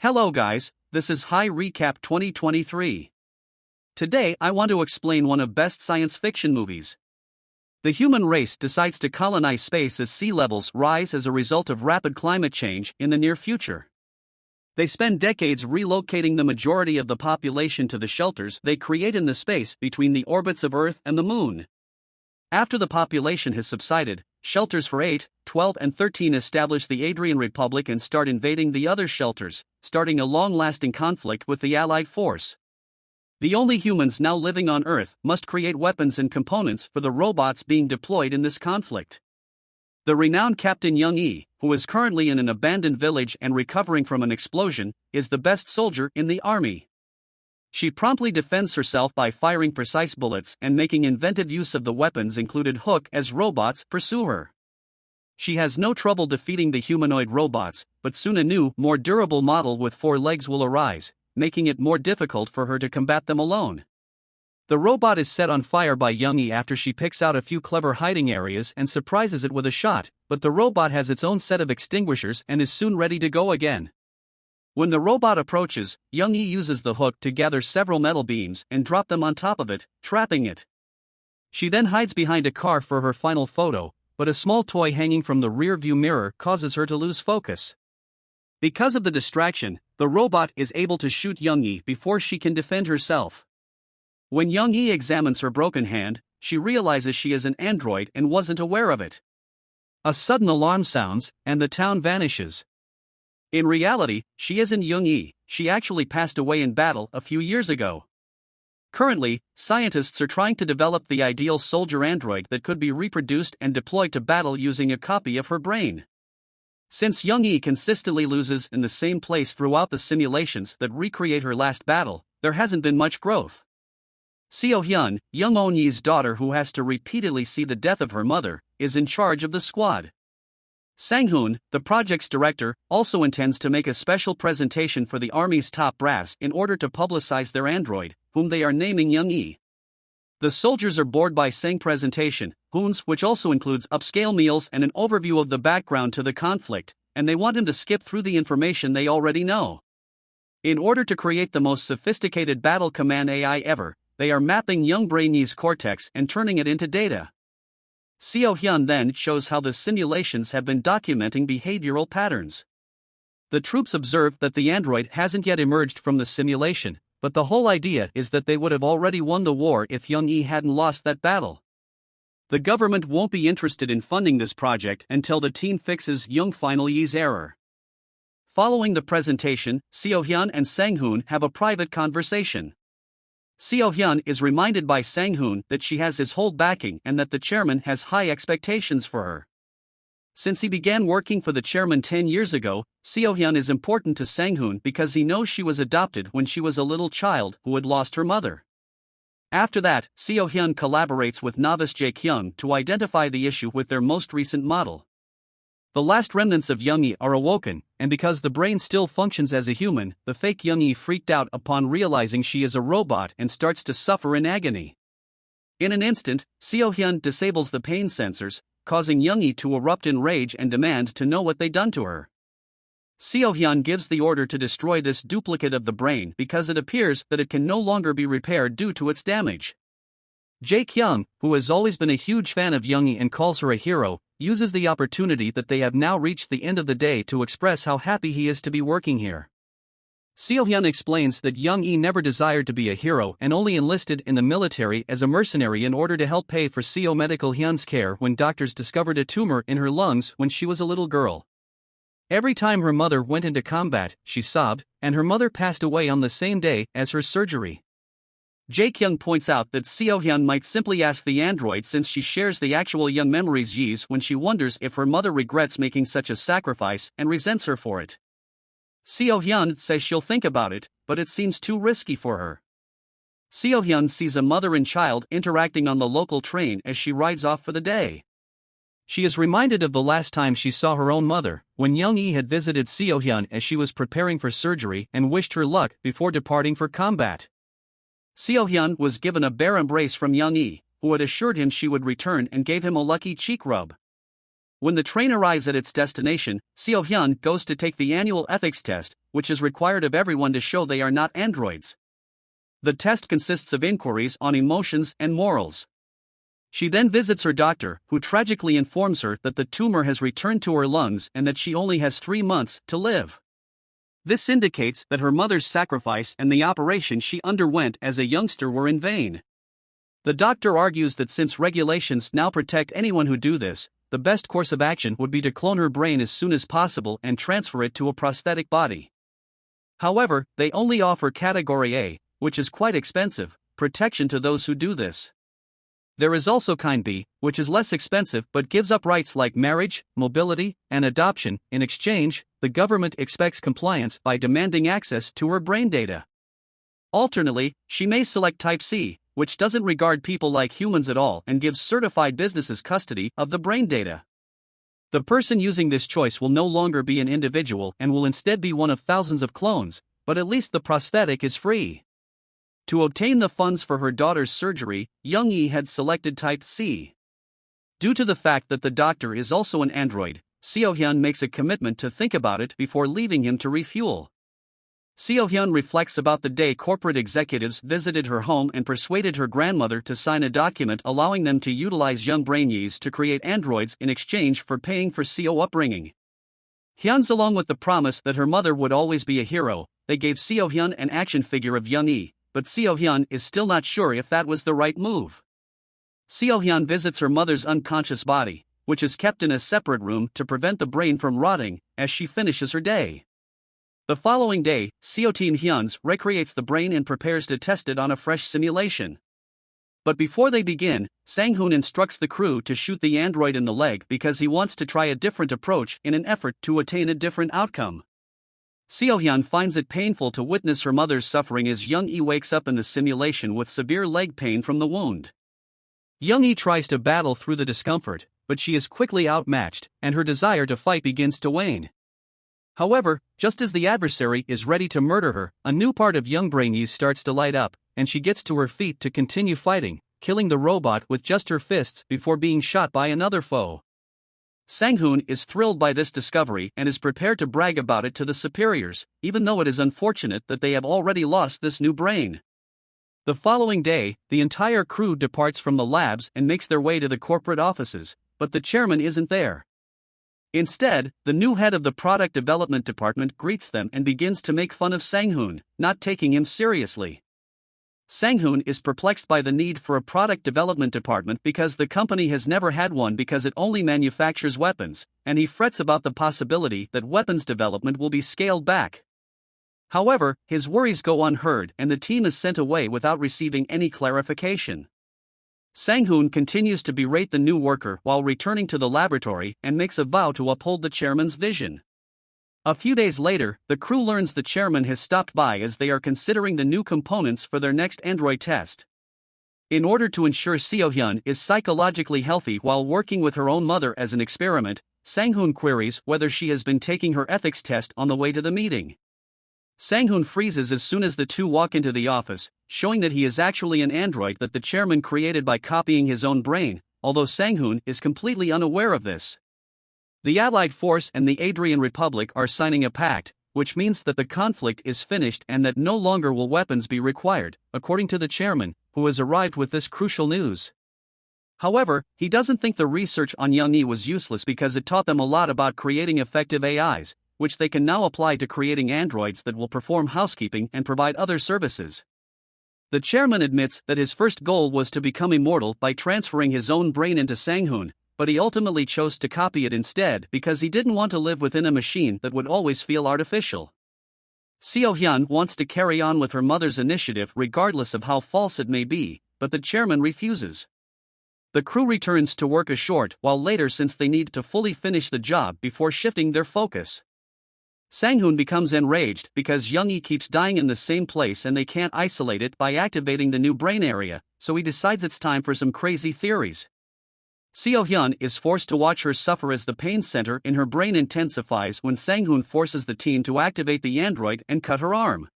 Hello guys, this is High Recap 2023. Today I want to explain one of best science fiction movies. The human race decides to colonize space as sea levels rise as a result of rapid climate change in the near future. They spend decades relocating the majority of the population to the shelters they create in the space between the orbits of Earth and the Moon. After the population has subsided, shelters for 8, 12 and 13 establish the Adrian Republic and start invading the other shelters, starting a long-lasting conflict with the Allied force. The only humans now living on Earth must create weapons and components for the robots being deployed in this conflict. The renowned Captain Jung-Yi, who is currently in an abandoned village and recovering from an explosion, is the best soldier in the army. She promptly defends herself by firing precise bullets and making inventive use of the weapons included hook as robots pursue her. She has no trouble defeating the humanoid robots, but soon a new, more durable model with 4 legs will arise, making it more difficult for her to combat them alone. The robot is set on fire by Jung-Yi after she picks out a few clever hiding areas and surprises it with a shot, but the robot has its own set of extinguishers and is soon ready to go again. When the robot approaches, Jung-Yi uses the hook to gather several metal beams and drop them on top of it, trapping it. She then hides behind a car for her final photo, but a small toy hanging from the rear-view mirror causes her to lose focus. Because of the distraction, the robot is able to shoot Jung-Yi before she can defend herself. When Jung-Yi examines her broken hand, she realizes she is an android and wasn't aware of it. A sudden alarm sounds, and the town vanishes. In reality, she isn't Jung-Yi, she actually passed away in battle a few years ago. Currently, scientists are trying to develop the ideal soldier android that could be reproduced and deployed to battle using a copy of her brain. Since Jung-Yi consistently loses in the same place throughout the simulations that recreate her last battle, there hasn't been much growth. Seo-hyun, Jung-On-Yi's daughter who has to repeatedly see the death of her mother, is in charge of the squad. Sang-hoon, the project's director, also intends to make a special presentation for the army's top brass in order to publicize their android, whom they are naming Jung-Yi. The soldiers are bored by Sang presentation, Hoon's, which also includes upscale meals and an overview of the background to the conflict, and they want him to skip through the information they already know. In order to create the most sophisticated battle command AI ever, they are mapping Jung-Brain-Yi's cortex and turning it into data. Seo-hyun then shows how the simulations have been documenting behavioral patterns. The troops observe that the android hasn't yet emerged from the simulation, but the whole idea is that they would have already won the war if Jung-Yi hadn't lost that battle. The government won't be interested in funding this project until the team fixes Jung-Final-Yi's error. Following the presentation, Seo-hyun and Sang-hoon have a private conversation. Seo-hyun is reminded by Sang-hoon that she has his whole backing and that the chairman has high expectations for her. Since he began working for the chairman 10 years ago, Seo-hyun is important to Sang-hoon because he knows she was adopted when she was a little child who had lost her mother. After that, Seo-hyun collaborates with novice Jae-kyung to identify the issue with their most recent model. The last remnants of Jung-Yi are awoken, and because the brain still functions as a human, the fake Jung-Yi freaked out upon realizing she is a robot and starts to suffer in agony. In an instant, Seo-hyun disables the pain sensors, causing Jung-Yi to erupt in rage and demand to know what they done to her. Seo-hyun gives the order to destroy this duplicate of the brain because it appears that it can no longer be repaired due to its damage. Jae-kyung, who has always been a huge fan of Jung-Yi and calls her a hero, uses the opportunity that they have now reached the end of the day to express how happy he is to be working here. Seo-hyun explains that Jung-Yi never desired to be a hero and only enlisted in the military as a mercenary in order to help pay for Seo Medical Hyun's care when doctors discovered a tumor in her lungs when she was a little girl. Every time her mother went into combat, she sobbed, and her mother passed away on the same day as her surgery. Jae-kyung points out that Seo-hyun might simply ask the android since she shares the actual young memories Yi's when she wonders if her mother regrets making such a sacrifice and resents her for it. Seo-hyun says she'll think about it, but it seems too risky for her. Seo-hyun sees a mother and child interacting on the local train as she rides off for the day. She is reminded of the last time she saw her own mother, when Jung-Yi had visited Seo-hyun as she was preparing for surgery and wished her luck before departing for combat. Seo-hyun was given a bear embrace from Jung-Yi, who had assured him she would return and gave him a lucky cheek rub. When the train arrives at its destination, Seo-hyun goes to take the annual ethics test, which is required of everyone to show they are not androids. The test consists of inquiries on emotions and morals. She then visits her doctor, who tragically informs her that the tumor has returned to her lungs and that she only has 3 months to live. This indicates that her mother's sacrifice and the operation she underwent as a youngster were in vain. The doctor argues that since regulations now protect anyone who do this, the best course of action would be to clone her brain as soon as possible and transfer it to a prosthetic body. However, they only offer Category A, which is quite expensive, protection to those who do this. There is also Kind B, which is less expensive but gives up rights like marriage, mobility, and adoption. In exchange, the government expects compliance by demanding access to her brain data. Alternately, she may select Type C, which doesn't regard people like humans at all and gives certified businesses custody of the brain data. The person using this choice will no longer be an individual and will instead be one of thousands of clones, but at least the prosthetic is free. To obtain the funds for her daughter's surgery, Jung-Yi had selected Type C. Due to the fact that the doctor is also an android, Seo-hyun makes a commitment to think about it before leaving him to refuel. Seo-hyun reflects about the day corporate executives visited her home and persuaded her grandmother to sign a document allowing them to utilize young brain-Yis to create androids in exchange for paying for Seo upbringing. Hyun's along with the promise that her mother would always be a hero, they gave Seo-hyun an action figure of Jung-Yi, but Seo-hyun is still not sure if that was the right move. Seo-hyun visits her mother's unconscious body, which is kept in a separate room to prevent the brain from rotting, as she finishes her day. The following day, Seo-hyun recreates the brain and prepares to test it on a fresh simulation. But before they begin, Sang-hoon instructs the crew to shoot the android in the leg because he wants to try a different approach in an effort to attain a different outcome. Seo-hyun finds it painful to witness her mother's suffering as Jung-yi wakes up in the simulation with severe leg pain from the wound. Jung-yi tries to battle through the discomfort, but she is quickly outmatched, and her desire to fight begins to wane. However, just as the adversary is ready to murder her, a new part of young brain-Yi starts to light up, and she gets to her feet to continue fighting, killing the robot with just her fists before being shot by another foe. Sang-hoon is thrilled by this discovery and is prepared to brag about it to the superiors, even though it is unfortunate that they have already lost this new brain. The following day, the entire crew departs from the labs and makes their way to the corporate offices, but the chairman isn't there. Instead, the new head of the product development department greets them and begins to make fun of Sang-hoon, not taking him seriously. Sang-hoon is perplexed by the need for a product development department because the company has never had one because it only manufactures weapons, and he frets about the possibility that weapons development will be scaled back. However, his worries go unheard and the team is sent away without receiving any clarification. Sang-hoon continues to berate the new worker while returning to the laboratory and makes a vow to uphold the chairman's vision. A few days later, the crew learns the chairman has stopped by as they are considering the new components for their next android test. In order to ensure Seo-hyun is psychologically healthy while working with her own mother as an experiment, Sang-hoon queries whether she has been taking her ethics test on the way to the meeting. Sang-hoon freezes as soon as the two walk into the office, showing that he is actually an android that the chairman created by copying his own brain, although Sang-hoon is completely unaware of this. The Allied force and the Adrian Republic are signing a pact, which means that the conflict is finished and that no longer will weapons be required, according to the chairman, who has arrived with this crucial news. However, he doesn't think the research on Jung-yi was useless because it taught them a lot about creating effective AIs, which they can now apply to creating androids that will perform housekeeping and provide other services. The chairman admits that his first goal was to become immortal by transferring his own brain into Sang-hoon, but he ultimately chose to copy it instead because he didn't want to live within a machine that would always feel artificial. Seo-hyun wants to carry on with her mother's initiative regardless of how false it may be, but the chairman refuses. The crew returns to work a short while later since they need to fully finish the job before shifting their focus. Sang-hoon becomes enraged because Jung-yi keeps dying in the same place and they can't isolate it by activating the new brain area, so he decides it's time for some crazy theories. Seo-hyun is forced to watch her suffer as the pain center in her brain intensifies when Sang-hoon forces the team to activate the android and cut her arm.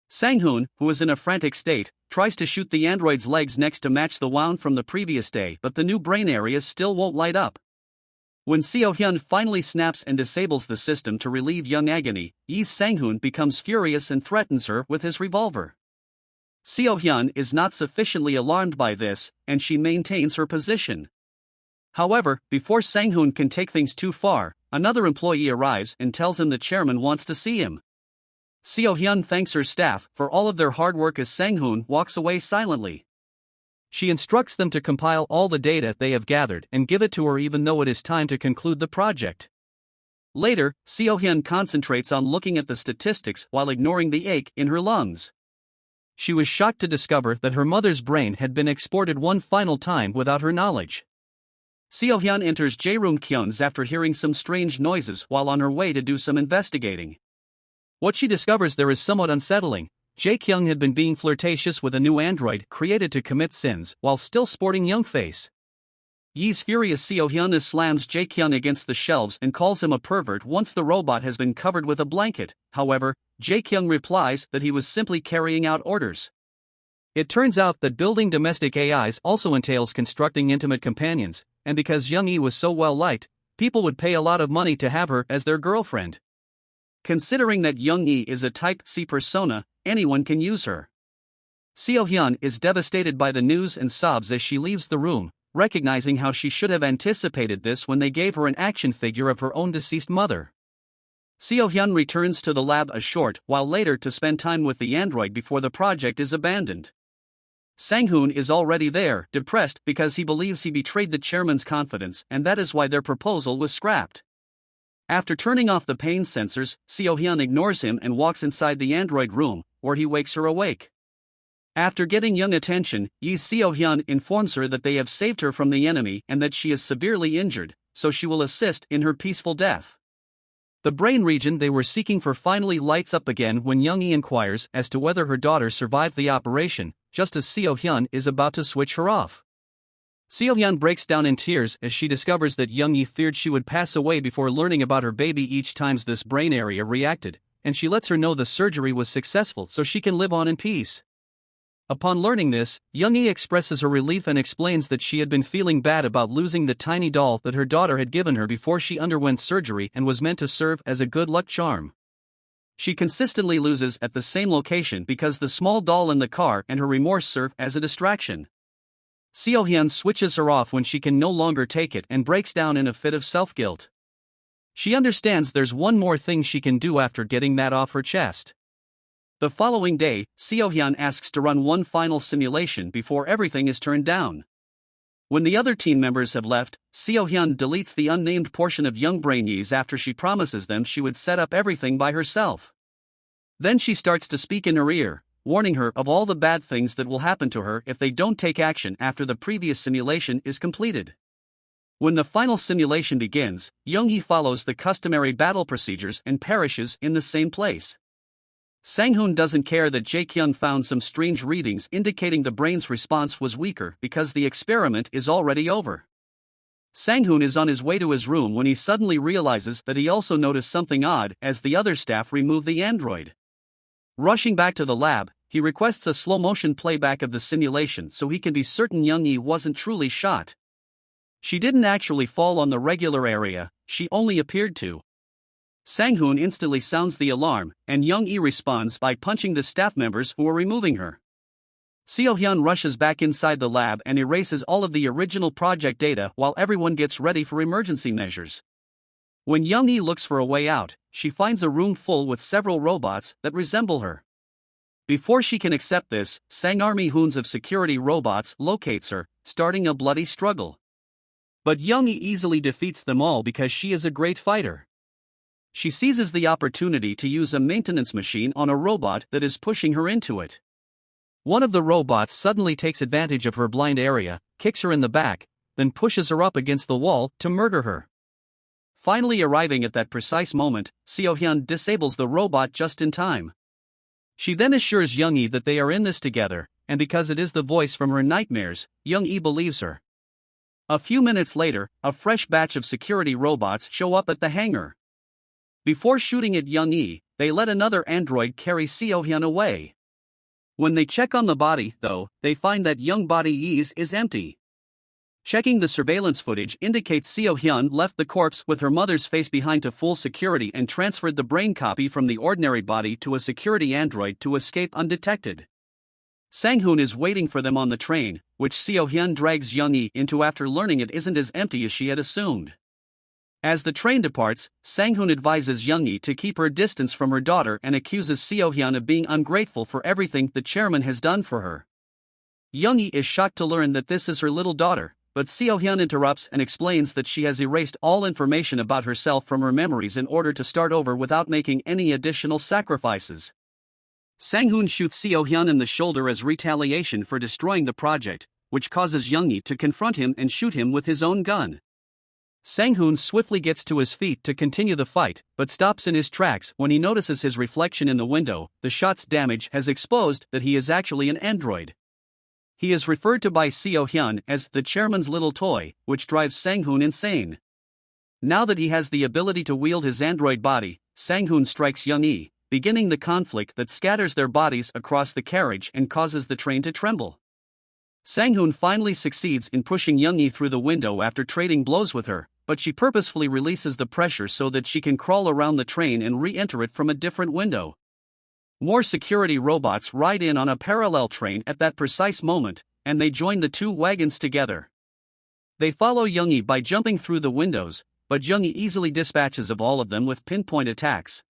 Sang-hoon, who is in a frantic state, tries to shoot the android's legs next to match the wound from the previous day, but the new brain areas still won't light up. When Seo-hyun finally snaps and disables the system to relieve Young agony, Yi's Sang-hoon becomes furious and threatens her with his revolver. Seo-hyun is not sufficiently alarmed by this, and she maintains her position. However, before Sang-hoon can take things too far, another employee arrives and tells him the chairman wants to see him. Seo-hyun thanks her staff for all of their hard work as Sang-hoon walks away silently. She instructs them to compile all the data they have gathered and give it to her even though it is time to conclude the project. Later, Seo-hyun concentrates on looking at the statistics while ignoring the ache in her lungs. She was shocked to discover that her mother's brain had been exported one final time without her knowledge. Seo-hyun enters Jae-room Kyun's after hearing some strange noises while on her way to do some investigating. What she discovers there is somewhat unsettling. Jae-kyung had been being flirtatious with a new android created to commit sins while still sporting young face. Yi's furious Seo-hyun slams Jae-kyung against the shelves and calls him a pervert once the robot has been covered with a blanket. However, Jae-kyung replies that he was simply carrying out orders. It turns out that building domestic AIs also entails constructing intimate companions, and because Jung-yi was so well liked, people would pay a lot of money to have her as their girlfriend. Considering that Jung-yi is a Type C persona, anyone can use her. Seo-hyun is devastated by the news and sobs as she leaves the room, recognizing how she should have anticipated this when they gave her an action figure of her own deceased mother. Seo-hyun returns to the lab a short while later to spend time with the android before the project is abandoned. Sang-hoon is already there, depressed because he believes he betrayed the chairman's confidence and that is why their proposal was scrapped. After turning off the pain sensors, Seo-hyun ignores him and walks inside the android room, where he wakes her awake. After getting Young attention, Yi's Seo-hyun informs her that they have saved her from the enemy and that she is severely injured, so she will assist in her peaceful death. The brain region they were seeking for finally lights up again when Jung-yi inquires as to whether her daughter survived the operation, just as Seo-hyun is about to switch her off. Seo-hyun breaks down in tears as she discovers that Jung-yi feared she would pass away before learning about her baby each time this brain area reacted, and she lets her know the surgery was successful so she can live on in peace. Upon learning this, Jung-yi expresses her relief and explains that she had been feeling bad about losing the tiny doll that her daughter had given her before she underwent surgery and was meant to serve as a good luck charm. She consistently loses at the same location because the small doll in the car and her remorse serve as a distraction. Seo-hyun switches her off when she can no longer take it and breaks down in a fit of self-guilt. She understands there's one more thing she can do after getting that off her chest. The following day, Seo-hyun asks to run one final simulation before everything is turned down. When the other team members have left, Seo-hyun deletes the unnamed portion of Young Brain Yi's after she promises them she would set up everything by herself. Then she starts to speak in her ear, warning her of all the bad things that will happen to her if they don't take action after the previous simulation is completed. When the final simulation begins, Jung-yi follows the customary battle procedures and perishes in the same place. Sang-hoon doesn't care that Jae-kyung found some strange readings indicating the brain's response was weaker because the experiment is already over. Sang-hoon is on his way to his room when he suddenly realizes that he also noticed something odd as the other staff remove the android. Rushing back to the lab, he requests a slow-motion playback of the simulation so he can be certain Jung-yi wasn't truly shot. She didn't actually fall on the regular area, she only appeared to. Sang-hoon instantly sounds the alarm, and Jung-yi responds by punching the staff members who are removing her. Seo-hyun rushes back inside the lab and erases all of the original project data while everyone gets ready for emergency measures. When Jung-yi looks for a way out, she finds a room full with several robots that resemble her. Before she can accept this, Sang-army hoons of security robots locates her, starting a bloody struggle. But Jung-yi easily defeats them all because she is a great fighter. She seizes the opportunity to use a maintenance machine on a robot that is pushing her into it. One of the robots suddenly takes advantage of her blind area, kicks her in the back, then pushes her up against the wall to murder her. Finally arriving at that precise moment, Seo-hyun disables the robot just in time. She then assures Jung-yi that they are in this together, and because it is the voice from her nightmares, Jung-yi believes her. A few minutes later, a fresh batch of security robots show up at the hangar. Before shooting at Jung-yi, they let another android carry Seo-hyun away. When they check on the body, though, they find that Young Body Yi's is empty. Checking the surveillance footage indicates Seo-hyun left the corpse with her mother's face behind to full security and transferred the brain copy from the ordinary body to a security android to escape undetected. Sang-hoon is waiting for them on the train, which Seo-hyun drags Jung-yi into after learning it isn't as empty as she had assumed. As the train departs, Sang-hoon advises Jung-yi to keep her distance from her daughter and accuses Seo-hyun of being ungrateful for everything the chairman has done for her. Jung-yi is shocked to learn that this is her little daughter, but Seo-hyun interrupts and explains that she has erased all information about herself from her memories in order to start over without making any additional sacrifices. Sang-hoon shoots Seo-hyun in the shoulder as retaliation for destroying the project, which causes Jung-yi to confront him and shoot him with his own gun. Sang-hoon swiftly gets to his feet to continue the fight, but stops in his tracks when he notices his reflection in the window. The shot's damage has exposed that he is actually an android. He is referred to by Seo-hyun as the chairman's little toy, which drives Sang-hoon insane. Now that he has the ability to wield his android body, Sang-hoon strikes Jung-yi, beginning the conflict that scatters their bodies across the carriage and causes the train to tremble. Sang-hoon finally succeeds in pushing Jung-yi through the window after trading blows with her, but she purposefully releases the pressure so that she can crawl around the train and re-enter it from a different window. More security robots ride in on a parallel train at that precise moment, and they join the two wagons together. They follow Jung-yi by jumping through the windows, but Jung-yi easily dispatches of all of them with pinpoint attacks.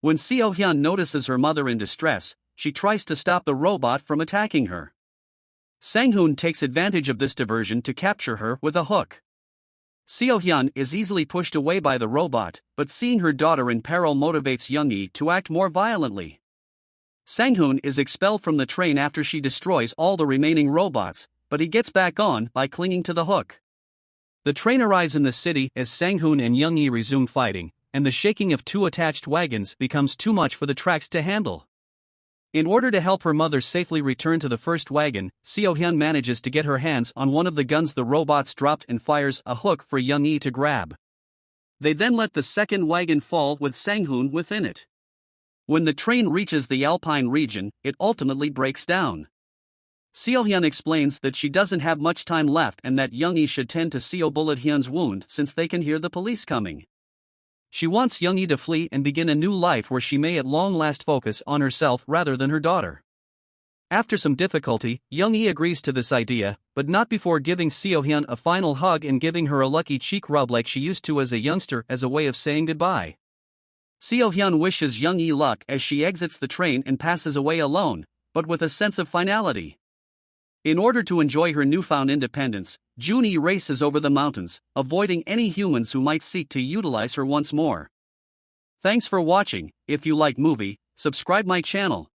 When Seo-hyun notices her mother in distress, she tries to stop the robot from attacking her. Sang-hoon takes advantage of this diversion to capture her with a hook. Seo-hyun is easily pushed away by the robot, but seeing her daughter in peril motivates Jung-yi to act more violently. Sang-hoon is expelled from the train after she destroys all the remaining robots, but he gets back on by clinging to the hook. The train arrives in the city as Sang-hoon and Jung-yi resume fighting, and the shaking of two attached wagons becomes too much for the tracks to handle. In order to help her mother safely return to the first wagon, Seo-hyun manages to get her hands on one of the guns the robots dropped and fires a hook for Jung-yi to grab. They then let the second wagon fall with Sang-hoon within it. When the train reaches the Alpine region, it ultimately breaks down. Seo-hyun explains that she doesn't have much time left and that Jung-yi should tend to Seo-bullet-hyun's wound since they can hear the police coming. She wants Jung-yi to flee and begin a new life where she may at long last focus on herself rather than her daughter. After some difficulty, Jung-yi agrees to this idea, but not before giving Seo-hyun a final hug and giving her a lucky cheek rub like she used to as a youngster as a way of saying goodbye. Seo-hyun wishes Jung-yi luck as she exits the train and passes away alone, but with a sense of finality. In order to enjoy her newfound independence, Jung-yi races over the mountains, avoiding any humans who might seek to utilize her once more. Thanks for watching. If you like movie, subscribe my channel.